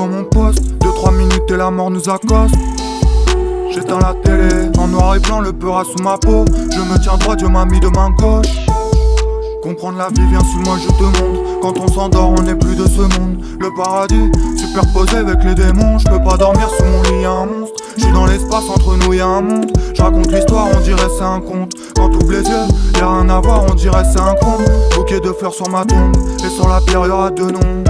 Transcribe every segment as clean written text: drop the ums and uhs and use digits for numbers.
devant mon poste, 2-3 minutes et la mort nous accoste. J'éteins la télé, en noir et blanc, le peur a sous ma peau. Je me tiens droit, Dieu m'a mis de main gauche. Comprendre la vie, viens sous moi, je te montre. Quand on s'endort, on n'est plus de ce monde. Le paradis, superposé avec les démons. Je peux pas dormir sous mon lit, y'a un monstre. Je suis dans l'espace, entre nous y'a un monde. Je raconte l'histoire, on dirait c'est un conte. Quand t'ouvres les yeux, y'a rien à voir, on dirait c'est un conte. Bouquet de fleurs sur ma tombe, et sur la pierre y'aura deux noms.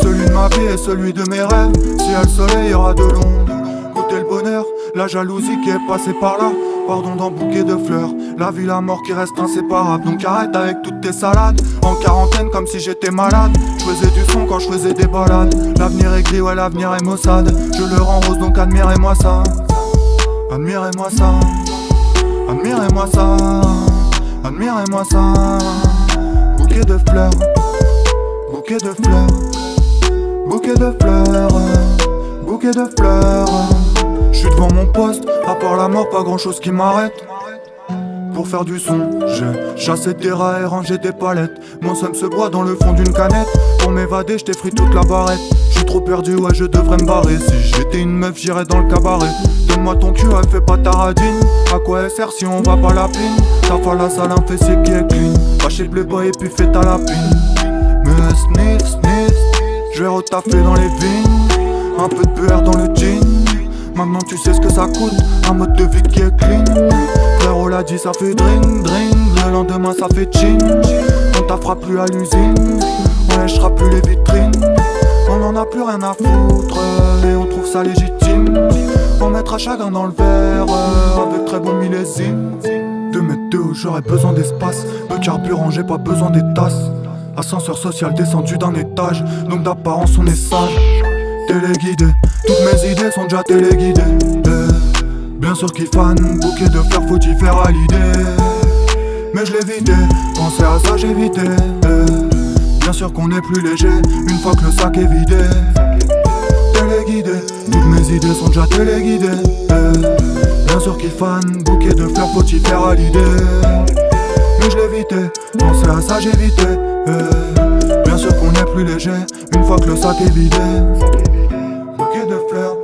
Celui de ma vie et celui de mes rêves. Si y'a le soleil, y'aura de l'ombre. Goûter le bonheur, la jalousie qui est passée par là. Pardon d'un bouquet de fleurs, la vie, la mort qui reste inséparable. Donc arrête avec toutes tes salades. En quarantaine comme si j'étais malade. Je faisais du son quand je faisais des balades. L'avenir est gris, ouais l'avenir est maussade. Je le rends rose donc admirez-moi ça. Admirez-moi ça. Admirez-moi ça. Admirez-moi ça. Bouquet de fleurs. Bouquet de fleurs. Bouquet de fleurs. Bouquet de fleurs. Je suis devant mon poste, à part la mort, pas grand chose qui m'arrête. Pour faire du son, j'ai chassé des rats et rangé des palettes. Mon seum se boit dans le fond d'une canette. Pour m'évader, j't'ai pris toute la barrette. J'suis trop perdu, ouais, je devrais me barrer. Si j'étais une meuf, j'irais dans le cabaret. Donne-moi ton cul, elle fait pas ta radine. À quoi elle sert si on va pas la pine? T'as fait la salle, un fessier qui est clean. Va chez le playboy et puis fais ta lapine. Me sniff, sniff, j'vais retaffer dans les vignes. Un peu de beurre dans le jean. Maintenant tu sais ce que ça coûte, un mode de vie qui est clean. Frérot l'a dit, ça fait drink, drink. Le lendemain ça fait chin. On taffera plus à l'usine, on lèchera plus les vitrines. On en a plus rien à foutre et on trouve ça légitime. On mettra chacun dans le verre avec très bon millésime. 2m2, j'aurais besoin d'espace. De carburant, j'ai pas besoin des tasses. Ascenseur social descendu d'un étage, donc d'apparence on est sage. Téléguidé, toutes mes idées sont déjà téléguidées. Bien sûr qu'ils fan, bouquet de fleurs faut y faire à l'idée. Mais je l'ai vidé, penser à ça j'ai évité. Bien sûr qu'on est plus léger, une fois que le sac est vidé. Téléguidé, toutes mes idées sont déjà téléguidées. Bien sûr qu'ils fan, bouquet de fleurs faut y faire à l'idée. Mais je l'ai évité, penser à ça j'ai évité. Bien sûr qu'on est plus léger, une fois que le sac est vidé. Bouquet de fleurs,